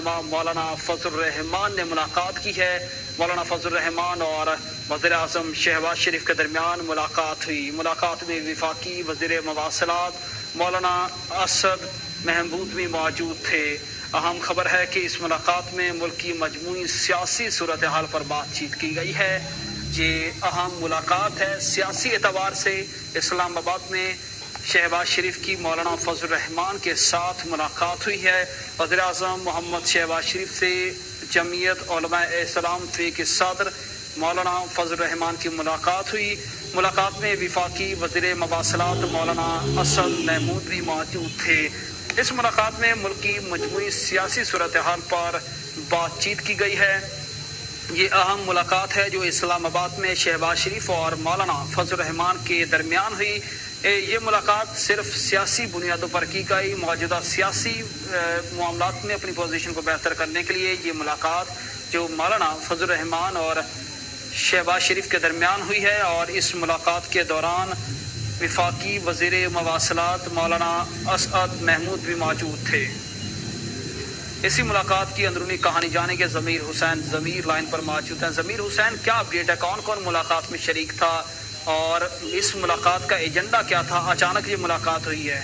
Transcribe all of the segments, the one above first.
رہنما مولانا فضل الرحمان نے ملاقات کی ہے۔ مولانا فضل الرحمان اور وزیر اعظم شہباز شریف کے درمیان ملاقات ہوئی۔ ملاقات میں وفاقی وزیر مواصلات مولانا اسد محمود بھی موجود تھے۔ اہم خبر ہے کہ اس ملاقات میں ملک کی مجموعی سیاسی صورتحال پر بات چیت کی گئی ہے۔ یہ اہم ملاقات ہے۔ سیاسی اعتبار سے اسلام آباد میں شہباز شریف کی مولانا فضل الرحمان کے ساتھ ملاقات ہوئی ہے۔ وزیر اعظم محمد شہباز شریف سے جمعیت علماء اسلام فی کے صدر مولانا فضل الرحمان کی ملاقات ہوئی۔ ملاقات میں وفاقی وزیر مواصلات مولانا اسد محمود بھی موجود تھے۔ اس ملاقات میں ملک کی مجموعی سیاسی صورتحال پر بات چیت کی گئی ہے۔ یہ اہم ملاقات ہے جو اسلام آباد میں شہباز شریف اور مولانا فضل الرحمان کے درمیان ہوئی۔ یہ ملاقات صرف سیاسی بنیادوں پر کی گئی۔ موجودہ سیاسی معاملات میں اپنی پوزیشن کو بہتر کرنے کے لیے یہ ملاقات جو مولانا فضل الرحمان اور شہباز شریف کے درمیان ہوئی ہے، اور اس ملاقات کے دوران وفاقی وزیر مواصلات مولانا اسد محمود بھی موجود تھے۔ اسی ملاقات کی اندرونی کہانی جانیں گے ضمیر حسین۔ ضمیر لائن پر موجود ہیں۔ ضمیر حسین، کیا اپڈیٹ ہے؟ کون کون ملاقات میں شریک تھا اور اس ملاقات کا ایجنڈا کیا تھا؟ اچانک یہ ملاقات ہوئی ہے۔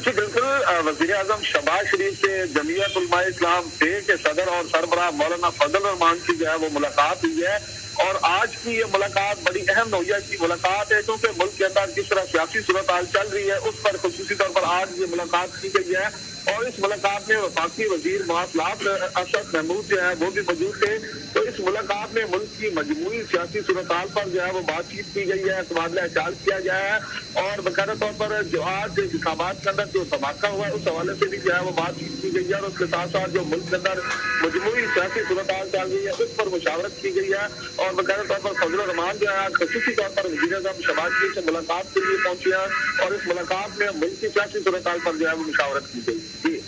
جی بالکل، وزیر اعظم شہباز شریف سے جمعیت علماء اسلام فی کے صدر اور سربراہ مولانا فضل الرحمان کی جو ہے وہ ملاقات ہوئی ہے، اور آج کی یہ ملاقات بڑی اہم نوعیت کی ملاقات ہے، کیونکہ ملک کے اندر کس طرح سیاسی صورتحال چل رہی ہے اس پر خصوصی طور پر آج یہ ملاقات کی گئی ہے۔ اور اس ملاقات میں وفاقی وزیر مواصلات اسد محمود جو ہے وہ بھی موجود تھے۔ تو اس ملاقات میں ملک کی مجموعی سیاسی صورتحال پر جو ہے وہ بات چیت کی گئی ہے، تبادلہ خیال کیا گیا ہے، اور باقاعدہ طور پر جو آج انتخابات کے اندر جو دھماکہ ہوا ہے اس حوالے سے بھی جو ہے وہ بات چیت کی گئی ہے، اور اس کے ساتھ ساتھ جو ملک کے اندر مجموعی سیاسی صورتحال چل رہی ہے اس پر مشاورت کی گئی ہے۔ اور باقاعدہ طور پر فضل الرحمان جو ہے خصوصی طور پر وزیر اعظم شہباز شریف سے ملاقات کے لیے پہنچے ہیں، اور اس ملاقات میں ملک کی سیاسی صورتحال پر جو ہے وہ مشاورت کی گئی۔ جی،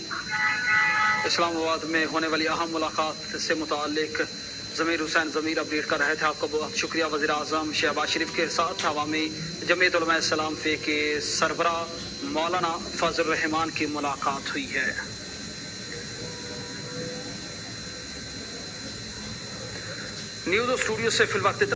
اسلام آباد میں ہونے والی اہم ملاقات سے متعلق ضمیر حسین ضمیر اپڈیٹ کر رہے تھے۔ آپ کا بہت شکریہ۔ وزیر اعظم شہباز شریف کے ساتھ عوامی جمعیت علماء اسلام فی کے سربراہ مولانا فضل الرحمان کی ملاقات ہوئی ہے۔ نیوز اسٹوڈیو سے فی الوقت